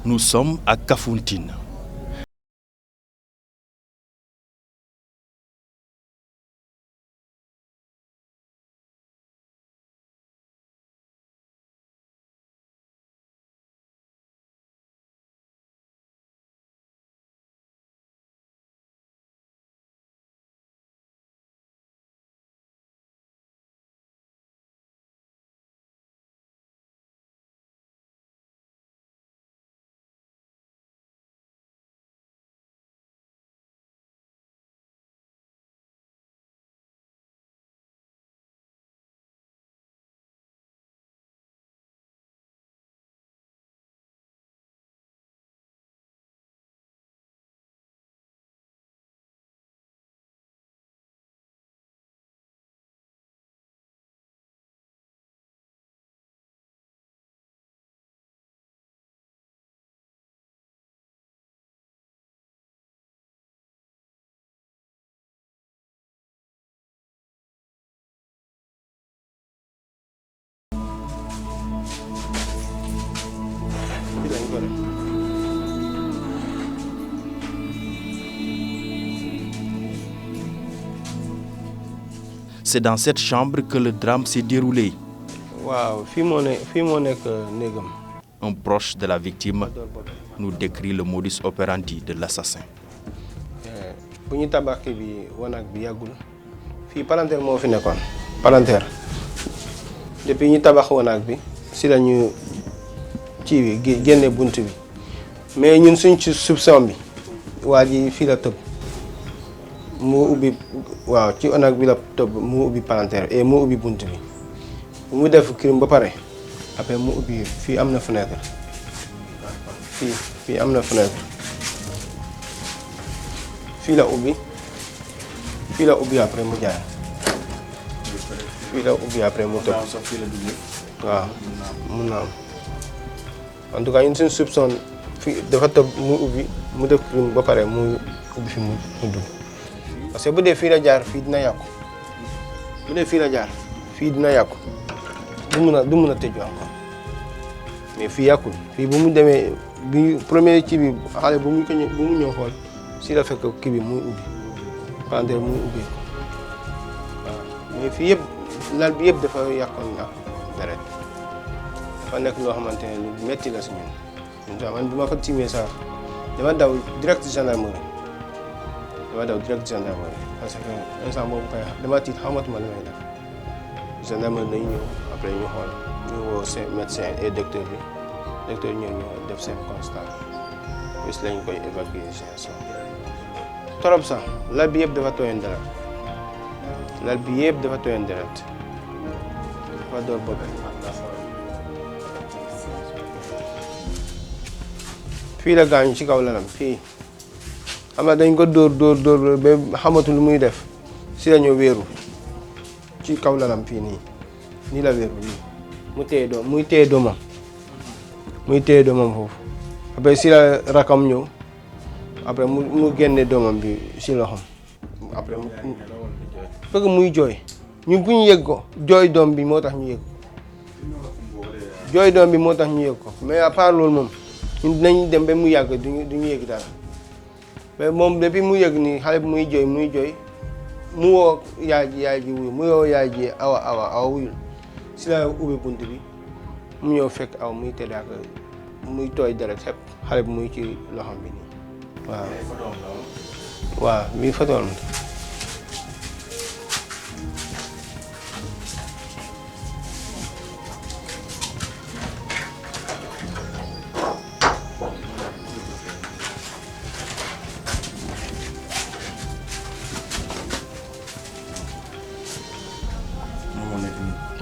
Nous sommes à Kafountine. C'est dans cette chambre que le drame s'est déroulé. Wow, Un proche de la victime nous décrit le modus operandi de l'assassin. Depuis ñu tabax wanaag bi si la ñu ci génne bunt bi mais ñun suñ ci soupçon bi waa ji fii la tëb mu ubbi waaw ci wanaag bi la tëb mu ubbi palanteer et mu ubbi bunt bi mu def crime ba pare après mu ubbi fii am na fenêtre fii am na fenêtre fii la ubbi après mu jaay fii la ubbi après mu tëb waaw mun naa am en tout cas ñun suñu soupçon fii dafa tëb mu ubbi mu def crime ba pare mu ubbi fi mu dugg parce que bu dee fii la jaar fii dina yàqu bu dee fii la jaar fii dina yàqu du mun a tëju encore mais fii yàqul fii bu mu demee bi premier ci bi xale bu mu ñëw xool si la fekk kii bi muy ubbi palanteer muy ubbi waaw mais fii yëpp lal bi yëpp dafa yàqoon ak deret dafa nekk loo xamante ne lu metti la si ñun man bi ma ko tiimee sax dama daw direct gendarmerie parce que instant boobu kay dama tiit xamatuma li may def gendarmerie nañu ñëw après ñu xool ñu woo seen médecin et docteur ñëw ñu def seen constat bis lañ koy évacuer Ziguinchor torop sax lal bi yëpp dafa tooyoon deret dafa door bopp fii la gaañu ci kaw lalam fii xam nga dañ ko dóor ba xamatul lu muy def si la ñu wéeru ci kaw lalam fii nii la wéeru nii muy téye doomam foofu après si la rakam ñëw après mu génne doomam bi si loxom après fekk muy jooy ñun bu ñu yëg ko jooy doom bi moo tax ñu yëg ko mais à part loolu moom ñun dinañ dem ba mu yàgg duñu yëg dara mais moom depuis mu yëg ni xale bi muy jooy mu woo yaay ji wuyu mu woo yaay ji awa wuyul si la ubbi bunt bi mu ñëw fekk aw muy tëdd ak muy tooy deret xepp xale bi muy ci loxom bi nii waaw mi fotoon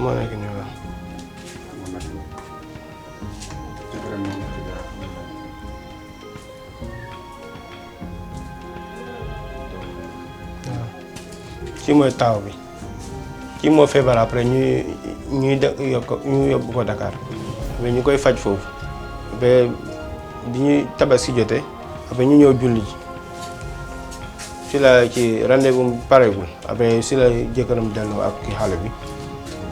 moo nekk nii waaw kii mooy taaw bi kii moo feebar après ñu yóbbu ko Dakar mais ñu koy faj foofu ba bi ñuy tabaski jotee après ñu ñëw julli ji si la ci rendez-vous pareegul après si la jëkkëram delloo ak ki xale bi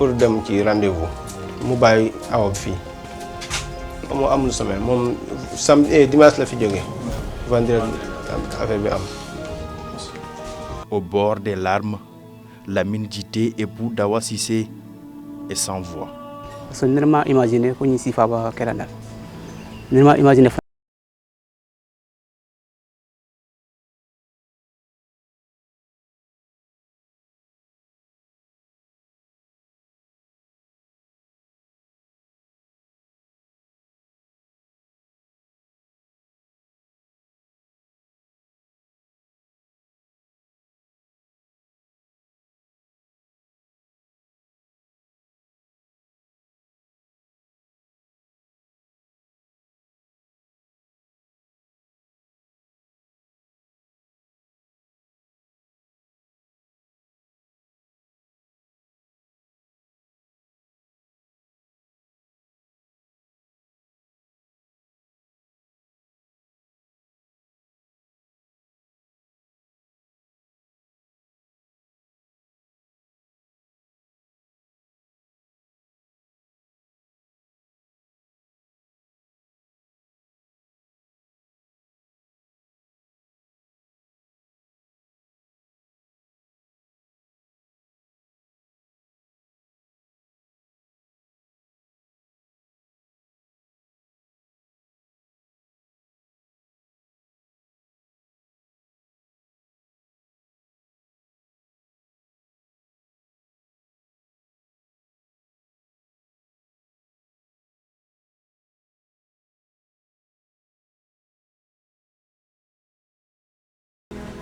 pour dem ci rendez-vous mu bàyyi awa bi fii amul semaine moom dimanche la fi jógee vendredi affaire bi am. Au bord des larmes, Lamine Djité, époux d'Awa Cissé, est sans voix. Parce que nirma imaginer ko ni sifa ba kerandal. Nirma imaginer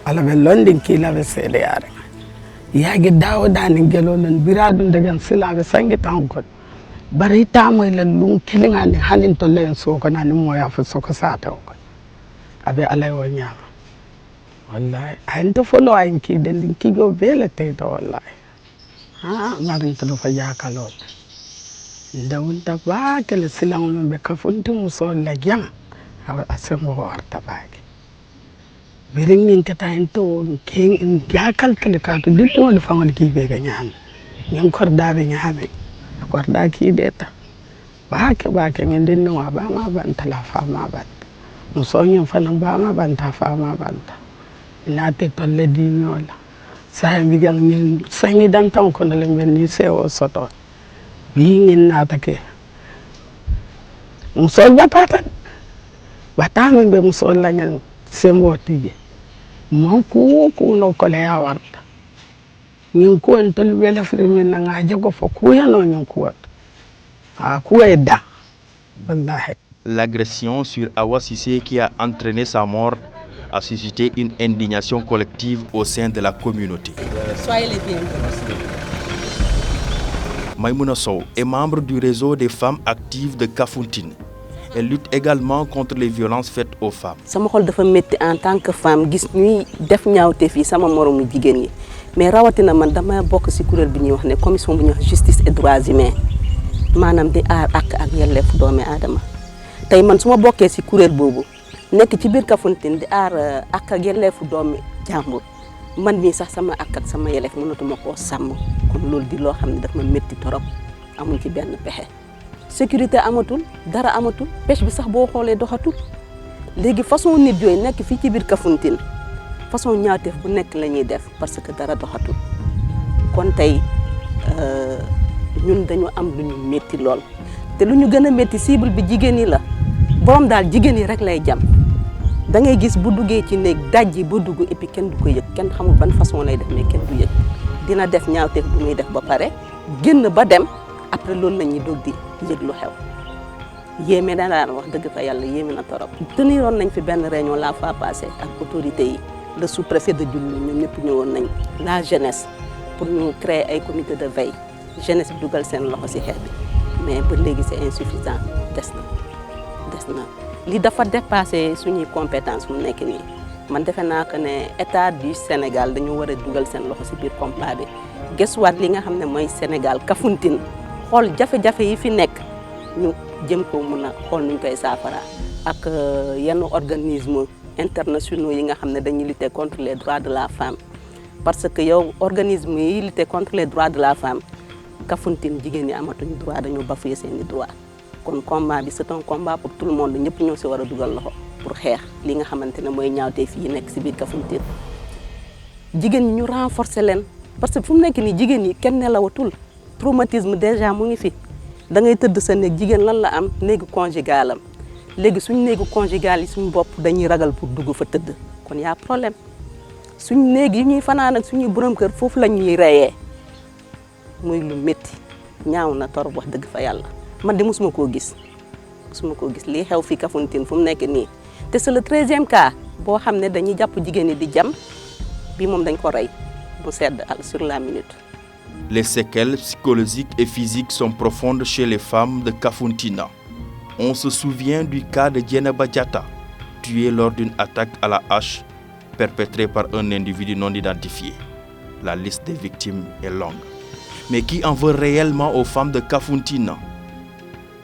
ala be londin kila be sele yare yagi dawo dani gelolon biradu dagan sila be sangi tankon bari tamo la lun kilinga ni hanin to len so kana ni moya fa so ko sata ko abe alay wonya wallahi anta folo ay ki den ki go bele te to wallahi marin to fa yakalol ndawunta ba kele silang be kafuntu muso la jam asemo warta baake biring min kata into king yakal kele ka to dillo wala fangol ki be ga nyam ñen korda be nyame korda ki deta baake ngeen den wa ba ma ban tala fa ma ban muso ñen fanan ba ma ban ta fa ma ban ta ina te tolle di ñola sa mi gal ñen sangi dan tan ko le men ni sewo soto bi ngeen na take muso batata be muso la ñen sembo tije mon ko no ko le yawarta ñin ko en tol wela firme na ngaje ko fo ko yano ñin ko ko edda wallahi. L'agression sur Awa Cissé qui a entraîné sa mort a suscité une indignation collective au sein de la communauté. Soyez les bienvenus. Maïmouna Sow est membre du réseau des femmes actives de Kafountine. Elle lutte également contre les violences faites aux femmes. sama xol dafa metti en tant que femme gis ñuy def ñaawte fi sama moromu jigéen ñi mais rawatina man dama bokk ci kuréel bi ñuy wax ne commission bu ñuy wax justice et droits humains maanaam di aar ak yelleef doomi aadama tey man su ma bokkee ci kuréel boobu nekk ci biir Kafountine di aar ak yelleefu doomi jàmbur man mii sax sama ak sama yelleef mënatuma koo sàmm kon loolu di loo xam ne daf ma metti torop amuñ ci benn pexe. sécurité amatul dara amatul pêche bi sax boo xoolee doxatul léegi façon nit yooyu nekk fii ci biir Kafountine façon ñaawteef bu nekk la ñuy def parce que dara doxatul kon tey ñun dañu am lu ñu métti lool te lu ñu gën a métti cible bi jigéen ñi la borom daal jigéen ñi rek lay jam da ngay gis bu duggee ci néeg dajji ba dugg et puis kenn du ko yëg kenn xamul ban façon lay def mais kenn du yëg dina def ñaawteef bu muy def ba pare génn ba dem après loolu la ñuy doog di yëg lu xew yéeme na daan wax dëgg fa yàlla yéeme na torop teniroon nañ fi benn réunion la fois passée ak autorités yi le sous-préfet de Diouloulou ñoom ñëpp ñëwoon nañ la jeunesse pour ñu créer ay comité de veille jeunesse bi dugal seen loxo ci xeex bi mais ba léegi c'est insuffisant des na li dafa dépassé suñuy compétence mu nekk nii man defe naa que ne état du Sénégal dañu war a dugal seen loxo ci biir combat bi gëstuwaat li nga xam ne mooy Sénégal Kafountine xool jafe-jafe yi fi nekk ñu jëm ko mun a xool nuñ koy saafara ak yenn organisme internationaux yi nga xam ne dañuy lutter contre les droits de la femme parce que yow organisme yi lutter contre les droits de la femme Kafountine jigéen ñi amatuñu droit dañu bafouer seeni droit kon combat bi c'est un combat pour tout le monde ñëpp ñoo si war a dugal loxo pour xeex li nga xamante ne mooy ñaawteef yi nekk si biir Kafountine. jigéen ñi ñu renforcer leen parce que fu mu nekk nii jigéen ñi kenn nelawatul traumatisme déjà mu ngi fi da ngay tëdd sa néeg jigéen lan la am néegu conjugal am léegi suñu néegu conjugal yi suñu bopp dañuy ragal pour dugg fa tëdd kon y a problème suñu néeg yi ñuy fanaan ak suñuy borom kër foofu lañ ñuy reyee muy lu métti ñaaw na torop wax dëgg fa yàlla man de mosuma koo gis lii xew fi Kafountine fu mu nekk nii te c'est le 13e cas boo xam ne dañuy jàpp jigéen ñi di jam bi moom dañ ko rey mu sedd sur la minute. Les séquelles psychologiques et physiques sont profondes chez les femmes de Kafountine. On se souvient du cas de Dieynaba Diatta, tué lors d'une attaque à la hache perpétrée par un individu non identifié. La liste des victimes est longue. Mais qui en veut réellement aux femmes de Kafountine?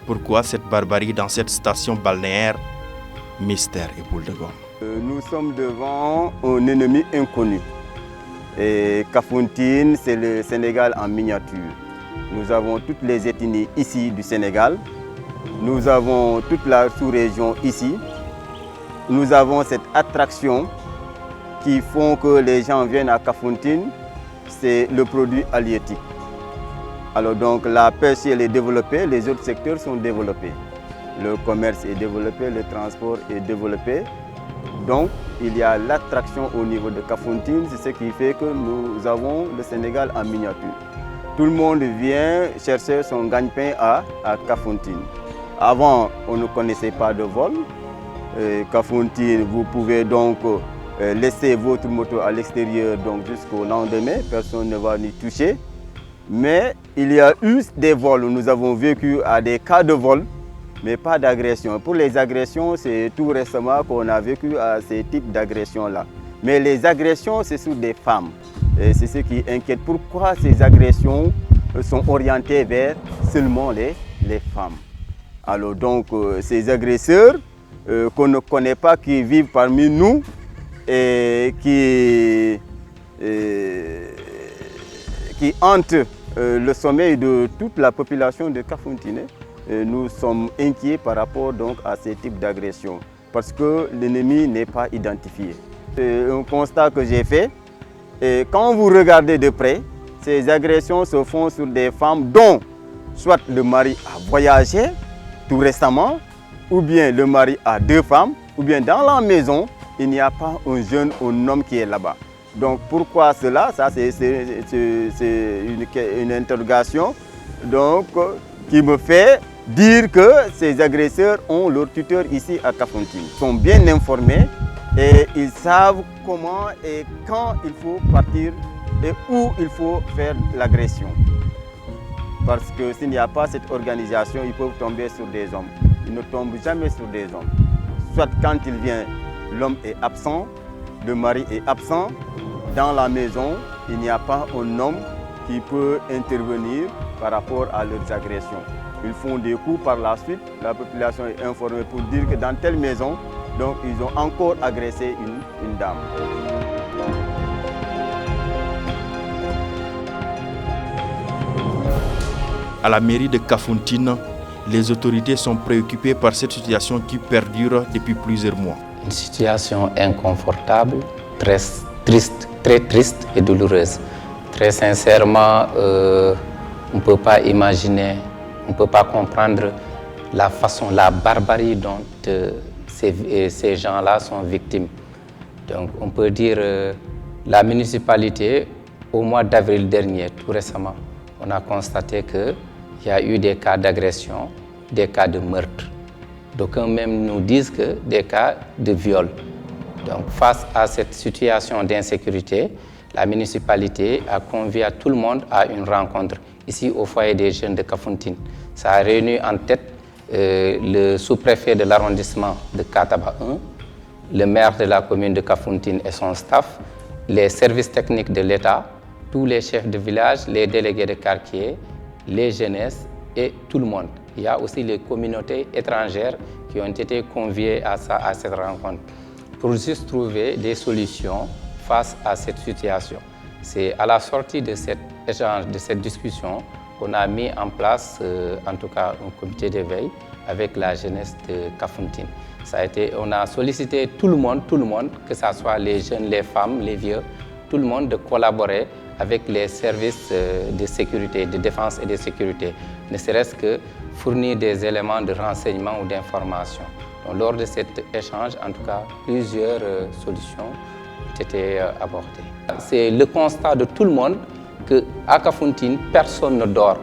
Pourquoi cette barbarie dans cette station balnéaire? Mystère et boule de gomme. Nous sommes devant un ennemi inconnu. Et Kafountine, c'est le Sénégal en miniature. Nous avons toutes les ethnies ici du Sénégal. Nous avons toute la sous-région ici. Nous avons cette attraction qui font que les gens viennent à Kafountine. C'est le produit halieutique. Alors donc la pêche elle est développée, les autres secteurs sont développés. Le commerce est développé, le transport est développé. Donc il y a l'attraction au niveau de Kafountine, c'est ce qui fait que nous avons le Sénégal en miniature. Tout le monde vient chercher son gagne-pain à Kafountine. Avant, on ne connaissait pas de vol. Kafountine, vous pouvez donc laisser votre moto à l'extérieur jusqu'au lendemain, personne ne va n'y toucher. Mais il y a eu des vols, nous avons vécu à des cas de vol, mais pas d'agression. Pour les agressions, c'est tout récemment qu'on a vécu à ces types d'agressions-là. Mais les agressions, c'est sur des femmes. Et c'est ce qui inquiète. Pourquoi ces agressions sont orientées vers seulement les femmes? Alors donc, ces agresseurs qu'on ne connaît pas, qui vivent parmi nous et qui hantent le sommeil de toute la population de Kafountine. Nous sommes inquiets par rapport donc à ces types d'agressions parce que l'ennemi n'est pas identifié. C'est un constat que j'ai fait. Et quand vous regardez de près, ces agressions se font sur des femmes dont soit le mari a voyagé tout récemment, ou bien le mari a 2 femmes, ou bien dans la maison, il n'y a pas un jeune, un homme qui est là-bas. Donc pourquoi cela? Ça c'est une interrogation donc, qui me fait dire que ces agresseurs ont leur tuteur ici à Kafountine. Ils sont bien informés et ils savent comment et quand il faut partir et où il faut faire l'agression. Parce que s'il n'y a pas cette organisation, ils peuvent tomber sur des hommes. Ils ne tombent jamais sur des hommes. Soit quand il vient, l'homme est absent, le mari est absent. Dans la maison, il n'y a pas un homme qui peut intervenir par rapport à leurs agressions. Ils font des coups par la suite, la population est informée pour dire que dans telle maison, donc ils ont encore agressé une dame. À la mairie de Kafountine, les autorités sont préoccupées par cette situation qui perdure depuis plusieurs mois. Une situation inconfortable, très triste et douloureuse. Très sincèrement, on ne peut pas imaginer, on ne peut pas comprendre la façon, la barbarie dont ces gens-là sont victimes. Donc on peut dire la municipalité, au mois d'avril dernier, tout récemment, on a constaté qu'il y a eu des cas d'agression, des cas de meurtre. D'aucuns même nous disent que des cas de viol. Donc face à cette situation d'insécurité, la municipalité a convié tout le monde à une rencontre ici au foyer des jeunes de Kafountine. Ça a réuni en tête le sous-préfet de l'arrondissement de Kataba 1, le maire de la commune de Kafountine et son staff, les services techniques de l'État, tous les chefs de village, les délégués de quartier, les jeunesses et tout le monde. Il y a aussi les communautés étrangères qui ont été conviées à cette rencontre pour juste trouver des solutions face à cette situation. C'est à la sortie de cet échange, de cette discussion, qu'on a mis en place, en tout cas, un comité de veille avec la jeunesse de Kafountine. On a sollicité tout le monde, que ce soit les jeunes, les femmes, les vieux, tout le monde de collaborer avec les services de sécurité, de défense et de sécurité, ne serait-ce que fournir des éléments de renseignement ou d'information. Lors de cet échange, en tout cas, plusieurs solutions ont été abordées. C'est le constat de tout le monde qu'à Kafountine, personne ne dort.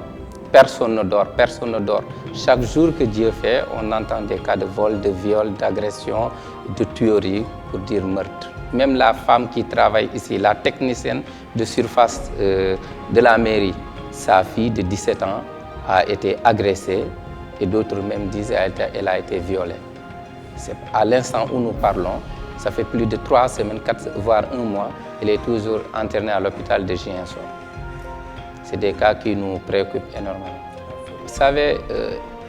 Personne ne dort, personne ne dort. Chaque jour que Dieu fait, on entend des cas de vol, de viol, d'agression, de tuerie, pour dire meurtre. Même la femme qui travaille ici, la technicienne de surface de la mairie, sa fille de 17 ans a été agressée et d'autres même disent qu'elle a été violée. À l'instant où nous parlons, ça fait plus de 3 semaines, 4, voire 1 mois, elle est toujours internée à l'hôpital de Ziguinchor. C'est des cas qui nous préoccupent énormément. Vous savez,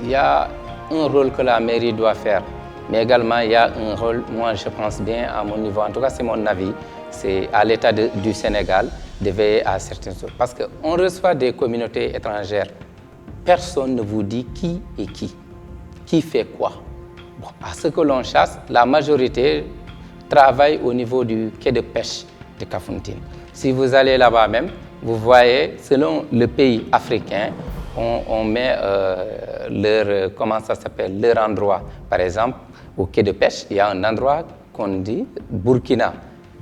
il y a un rôle que la mairie doit faire, mais également il y a un rôle, moi je pense bien à mon niveau, en tout cas c'est mon avis, c'est à l'État du Sénégal de veiller à certaines choses. Parce qu'on reçoit des communautés étrangères, personne ne vous dit qui est qui fait quoi. Bon, à ce que l'on chasse, la majorité travaille au niveau du quai de pêche de Kafountine. Si vous allez là-bas même, vous voyez, selon le pays africain, on met leur endroit. Par exemple, au quai de pêche, il y a un endroit qu'on dit Burkina,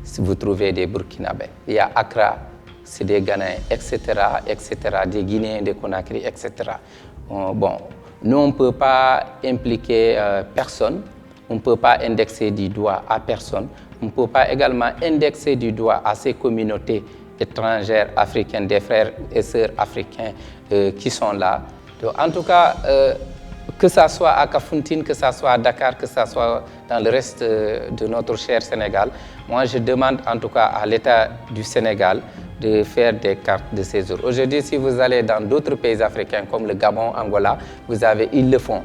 si vous trouvez des Burkinabés. Il y a Accra, c'est des Ghanéens, etc., des Guinéens, des Conakry, etc. Bon, nous, on ne peut pas impliquer personne, on ne peut pas indexer du doigt à personne, on ne peut pas également indexer du doigt à ces communautés étrangères africaines, des frères et sœurs africains qui sont là. Donc, en tout cas, que ce soit à Kafountine, que ce soit à Dakar, que ce soit dans le reste de notre cher Sénégal, moi je demande en tout cas à l'État du Sénégal de faire des cartes de séjour. Aujourd'hui, si vous allez dans d'autres pays africains comme le Gabon, Angola, ils le font.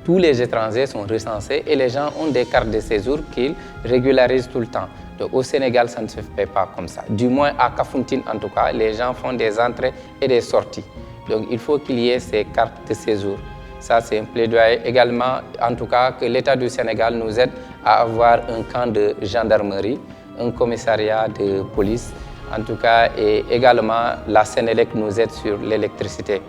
Tous les étrangers sont recensés et les gens ont des cartes de séjour qu'ils régularisent tout le temps. Donc, au Sénégal, ça ne se fait pas comme ça. Du moins à Kafountine, en tout cas, les gens font des entrées et des sorties. Donc, il faut qu'il y ait ces cartes de séjour. Ça, c'est un plaidoyer également, en tout cas, que l'État du Sénégal nous aide à avoir un camp de gendarmerie, un commissariat de police, en tout cas, et également la Sénélec nous aide sur l'électricité.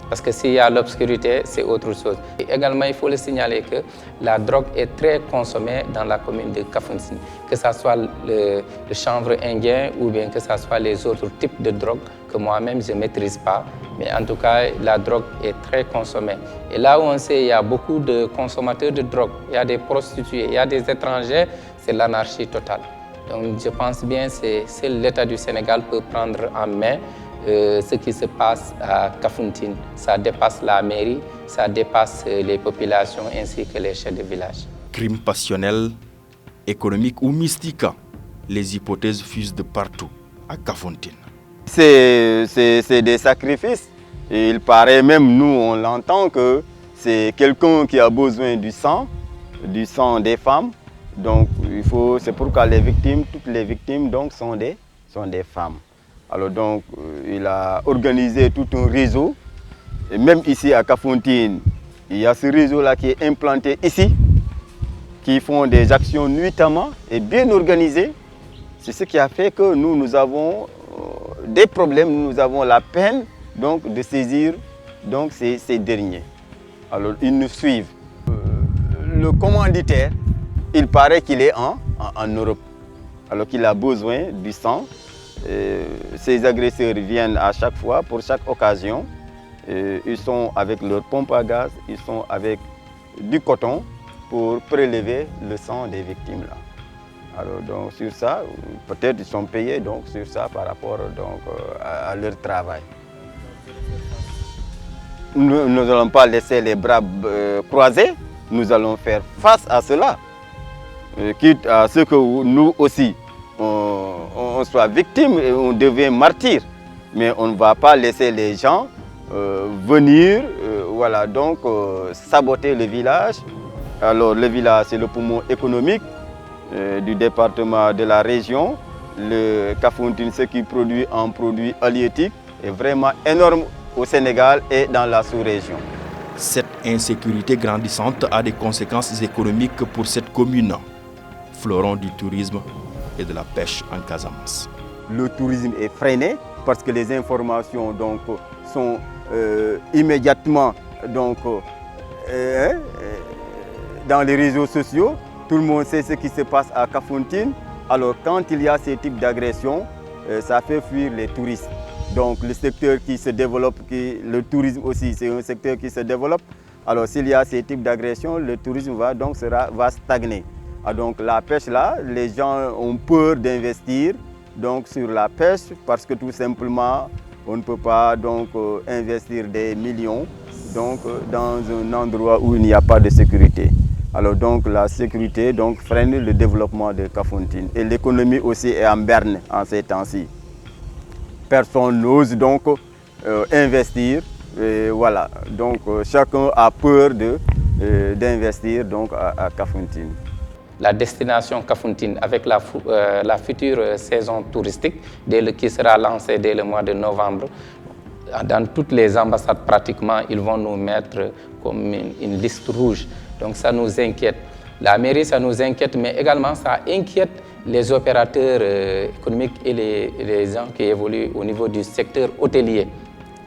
Parce que s'il y a l'obscurité, c'est autre chose. Et également, il faut le signaler que la drogue est très consommée dans la commune de Kafountine, que ce soit le chanvre indien ou bien que ce soit les autres types de drogue que moi-même je ne maîtrise pas. Mais en tout cas, la drogue est très consommée. Et là où on sait qu'il y a beaucoup de consommateurs de drogue, il y a des prostituées, il y a des étrangers, c'est l'anarchie totale. Donc je pense bien que l'État du Sénégal peut prendre en main ce qui se passe à Kafountine. Ça dépasse la mairie, ça dépasse les populations ainsi que les chefs de village. Crime passionnel, économique ou mystique, les hypothèses fusent de partout à Kafountine. C'est des sacrifices. Et il paraît même, nous on l'entend, que c'est quelqu'un qui a besoin du sang des femmes. Donc c'est pourquoi les victimes, toutes les victimes donc, sont des femmes. Alors donc, il a organisé tout un réseau. Et même ici à Kafountine, il y a ce réseau-là qui est implanté ici, qui font des actions nuitamment et bien organisées. C'est ce qui a fait que nous avons des problèmes, nous avons la peine donc, de saisir donc, ces derniers. Alors ils nous suivent. Le commanditaire, il paraît qu'il est en Europe, alors qu'il a besoin du sang. Ces agresseurs viennent à chaque fois, pour chaque occasion. Ils sont avec leur pompe à gaz, ils sont avec du coton pour prélever le sang des victimes. Là. Alors donc sur ça, peut-être ils sont payés donc, sur ça par rapport donc, à leur travail. Nous n'allons pas laisser les bras croisés, nous allons faire face à cela. Quitte à ce que nous aussi, on soit victime et on devient martyr. Mais on ne va pas laisser les gens venir voilà, donc, saboter le village. Alors le village, c'est le poumon économique du département de la région. Le Kafountine, ce qui produit en produits halieutiques, est vraiment énorme au Sénégal et dans la sous-région. Cette insécurité grandissante a des conséquences économiques pour cette commune, fleuron du tourisme et de la pêche en Casamance. Le tourisme est freiné parce que les informations donc, sont immédiatement donc, dans les réseaux sociaux. Tout le monde sait ce qui se passe à Kafountine. Alors quand il y a ces types d'agressions, ça fait fuir les touristes. Donc le secteur qui se développe, le tourisme aussi, c'est un secteur qui se développe. Alors s'il y a ces types d'agressions, le tourisme va stagner. Donc la pêche là, les gens ont peur d'investir donc, sur la pêche parce que tout simplement, on ne peut pas donc, investir des millions donc, dans un endroit où il n'y a pas de sécurité. Alors donc la sécurité donc, freine le développement de Kafountine. Et l'économie aussi est en berne en ces temps-ci. Personne n'ose donc investir. Et voilà, donc chacun a peur d'investir donc à Kafountine. La destination Kafountine avec la future saison touristique qui sera lancée dès le mois de novembre, dans toutes les ambassades pratiquement, ils vont nous mettre comme une liste rouge. Donc ça nous inquiète. La mairie, ça nous inquiète, mais également ça inquiète les opérateurs économiques et les gens qui évoluent au niveau du secteur hôtelier.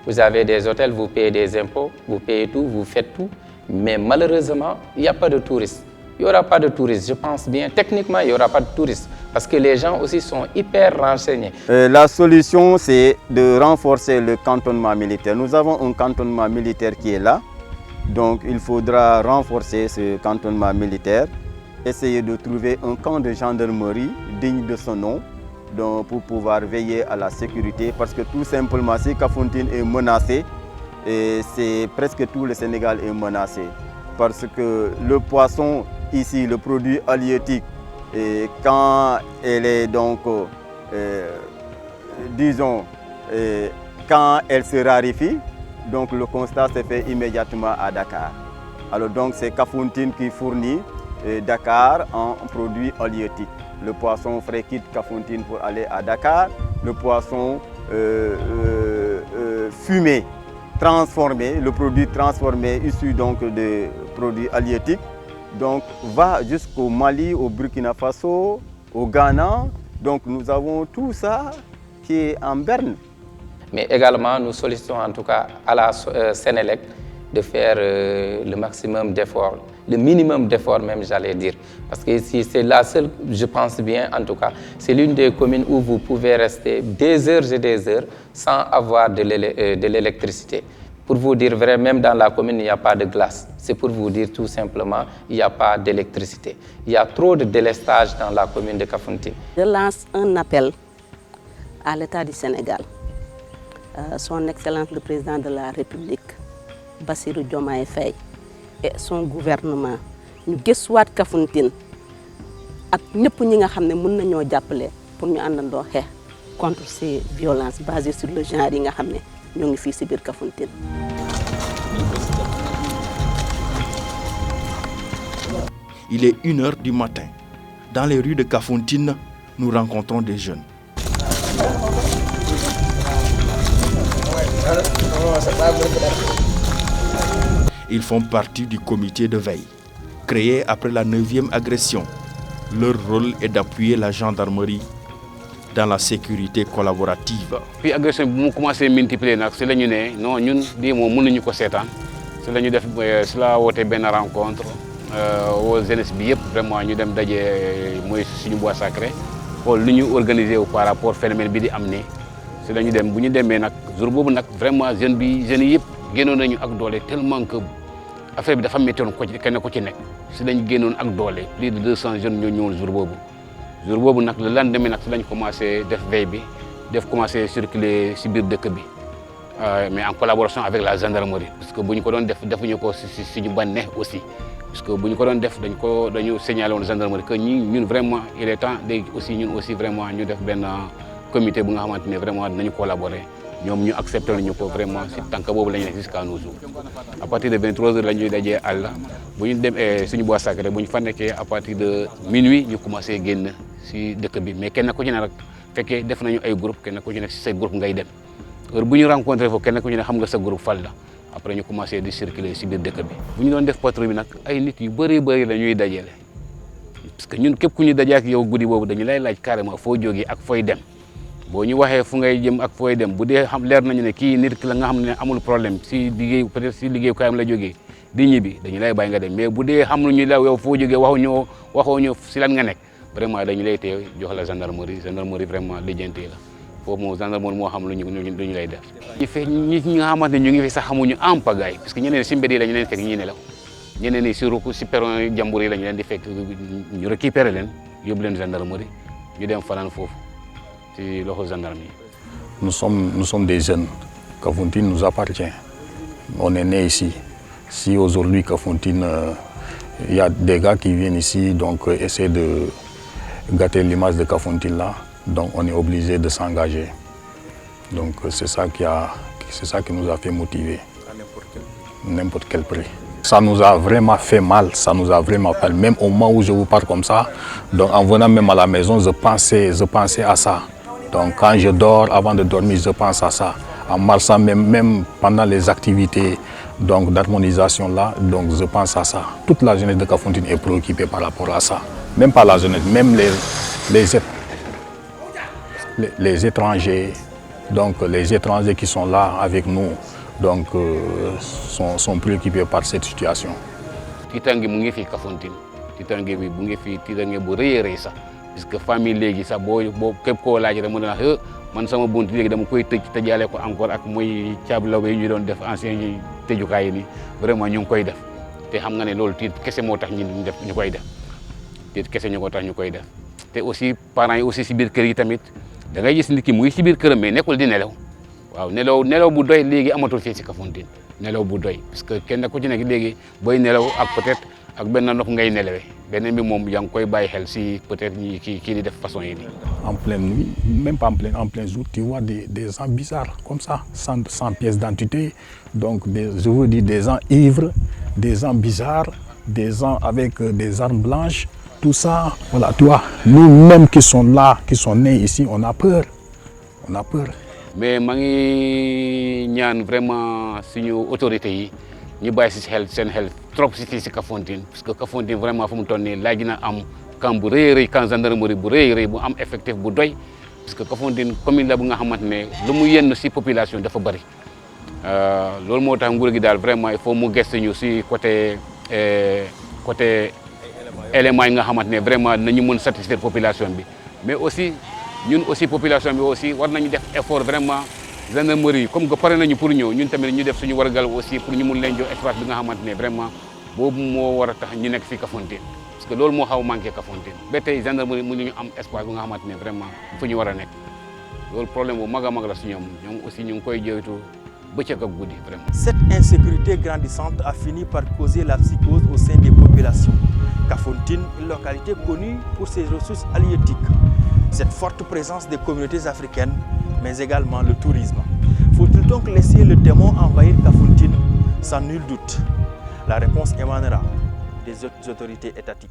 Vous avez des hôtels, vous payez des impôts, vous payez tout, vous faites tout, mais malheureusement, il n'y a pas de touristes. Il n'y aura pas de touristes, je pense bien. Techniquement, il n'y aura pas de touristes parce que les gens aussi sont hyper renseignés. La solution, c'est de renforcer le cantonnement militaire. Nous avons un cantonnement militaire qui est là. Donc, il faudra renforcer ce cantonnement militaire, essayer de trouver un camp de gendarmerie digne de son nom donc, pour pouvoir veiller à la sécurité. Parce que tout simplement, si Kafountine est menacée, c'est presque tout le Sénégal est menacé. Parce que le poisson, ici, le produit halieutique, et quand elle est donc, disons, quand elle se raréfie, donc le constat se fait immédiatement à Dakar. Alors donc c'est Kafountine qui fournit Dakar en produits halieutiques. Le poisson frais quitte Kafountine pour aller à Dakar. Le poisson fumé, transformé, le produit transformé issu donc de produits halieutiques, donc va jusqu'au Mali, au Burkina Faso, au Ghana. Donc nous avons tout ça qui est en berne. Mais également, nous sollicitons en tout cas à la Sénélec de faire le maximum d'efforts, le minimum d'efforts même, j'allais dire. Parce que ici, c'est la seule, je pense bien en tout cas, c'est l'une des communes où vous pouvez rester des heures et des heures sans avoir de l'électricité. Pour vous dire vrai, même dans la commune, il n'y a pas de glace. C'est pour vous dire tout simplement, il n'y a pas d'électricité. Il y a trop de délestage dans la commune de Kafountine. Je lance un appel à l'État du Sénégal. Son Excellence le Président de la République, Bassirou Diomaye Faye, et son gouvernement, ñu gëstuwaat Kafountine ak ñëpp ñi nga xam ne mën nañoo jàppale pour ñu àndandoo xeex contre ces violences basées sur le genre yi nga xam ne ñoo ngi fii si biir Kafountine. Il est 1h du matin. Dans les rues de Kafountine, nous rencontrons des jeunes. Ils font partie du comité de veille, créé après la 9e agression. Leur rôle est d'appuyer la gendarmerie dans la sécurité collaborative. Puis l'agression a commencé à multiplier, c'est là que nous avons ko sétan. C'est là def cela woté ben rencontre aux jeunesse bi yépp vraiment ñu dem dajé moy suñu bois sacré pour lu ñu organiser par rapport phénomène bi di amné. C'est là ñu dem bu ñu démé nak jour bobu nak vraiment jeunes yépp génnoon nañu ak doolé tellement que affaire bi dafa méttoon ko ci kenn ko ci nek. Si lañu génnoon ak doolé plus de 200 jeunes ñoo ñëwoon jour bobu. Jour bobu nak le lendemain nak lañ commencé def veille bi, commencé circuler ci biir dëkk bi. Mais en collaboration avec la gendarmerie parce que buñ ko doon def defuñu ko ci ñu banné aussi parce que buñ ko doon def dañu signaler woon gendarmerie que ñun vraiment il est temps aussi ñun aussi vraiment ñu def ben comité bu nga xamantene vraiment dinañu collaborer ñom ñu accepter ñu ko vraiment ci tank bobu lañu jusqu'à nos jours. À partir de 23h lañuy dajé àll buñu dem suñu bois sacré buñ fa nekké à partir de minuit ñu commencé génn ci dëkk bi mais kenn ko ci ne rek féké def nañu ay groupe kenn ko ci nek ci say groupe ngay dem. heure bu ñu rencontré foofu kenn ku ñu ne xam nga sa groupe fal la après ñu commencé di circuler si biir dëkk bi. bu ñu doon def patrouille bi nag ay nit yu bëri la ñuy dajale parce que ñun képp ku ñu dajee ak yow guddi boobu dañu lay laaj carrément foo jógee ak fooy dem boo ñu waxee fu ngay jëm ak fooy dem bu dee xam leer nañu ne kii nit ki la nga xam ne amul problème si liggéey peut-être si liggéey kaayam la jógee di ñibbi dañu lay bàyyi nga dem mais bu dee xam nañu la yow foo jógee waxoo ñu si lan nga nekk vraiment dañu lay teew jox la gendarmerie vraiment lijjanti la foofu moom gendarmerie moo xam lu ñu lay def. ñi nga xamante ne ñu ngi fi sax xamuñu en pagaille parce que ñeneen si mbedd yi la ñu leen fekk ñii nelaw ñeneen ñi si perron jàmbur yi la ñu leen di fekk ñu récupérer leen yóbbu leen gendarmerie ñu dem fanaan foofu ci loxo gendarme yi. Nous sommes des jeunes. Kafountine nous appartient. On est né ici. Si aujourd'hui Kafountine, il y a des gars qui viennent ici donc essayer de gâter l'image de Kafountine là, donc on est obligé de s'engager. Donc c'est ça qui nous a fait motiver. À n'importe quel prix. Ça nous a vraiment fait mal, Même au moment où je vous parle comme ça, donc en venant même à la maison, je pensais à ça. Donc quand je dors, avant de dormir, je pense à ça. En marchant, même pendant les activités d'harmonisation là, donc je pense à ça. Toute la jeunesse de Kafountine est préoccupée par rapport à ça. Même pas la jeunesse, même les étrangers, donc les étrangers qui sont là avec nous, donc sont préoccupés par cette situation. tiitange mu ngi fi Kafountine tiitange bi bu ngi fi tiitange bu rëy a rëy sax parce que famille léegi sax boo képp koo laaj rek mu ne la man sama bunt léegi dama koy tëj tëjaale ko encore ak muy caabi law yi ñu doon def ancien yi tëjukaay yi nii vraiment ñu ngi koy def te xam nga ne loolu tiit kese moo tax ñu koy def tiit kese ñu ko tax ñu koy def te aussi parents yi aussi si biir kër yi tamit da ngay gis nit ki mu ngi si biir këram mais nekkul di nelaw waaw nelaw bu doy léegi amatul fii si Kafountine nelaw bu doy parce que kenn ku ci nekk léegi booy nelaw ak peut-être ak benn ndox ngay nelawee beneen bi moom yaa ngi koy bàyyi xel si peut-être ñi kii di def façon yi nii. En pleine nuit, même pas en plein jour, tu vois des gens bizarres comme ça, sans pièce d'identité. Donc je veux dire des gens ivres, des gens bizarres, des gens avec des armes blanches, tout ça. Voilà, tu vois, nous-mêmes qui sommes là, qui sommes nés ici, on a peur. On a peur. Mais maa ngi ñaan vraiment suñu autorités yi ñu bàyyi si seen xel trop si Kafountine parce que Kafountine vraiment fu mu toll nii laaj na am camp bu rëy a rëy camp gendarmerie bu rëy a rëy bu am effectif bu doy parce que Kafountine commune la bu nga xamante ne lu mu yenn si population dafa bëri loolu moo tax nguur gi daal vraiment il faut mu gëstu ñu si côté éléments yi nga xamante ne vraiment nañu mën satisfaire population bi mais aussi ñun aussi population bi aussi war nañu def effort vraiment gendarmerie comme que pare nañu pour ñëw ñun tamit ñu def suñu wargal aussi pour ñu mun leen jox espace bi nga xamante ne vraiment boobu moo war a tax ñu nekk fii Kafountine parce que loolu moo xaw a manqué Kafountine ba tey gendarmerie mënuñu am espace bi nga xamante ne vraiment fu ñu war a nekk loolu problème bu mag a mag la si ñoom aussi ñu ngi koy joytu bëccëg ak guddi vraiment. Cette insécurité grandissante a fini par causer la psychose au sein des populations. Kafountine, une localité connue pour ses ressources halieutiques, cette forte présence des communautés africaines, mais également le tourisme. Faut-il donc laisser le démon envahir Kafountine? Sans nul doute. La réponse émanera des autorités étatiques.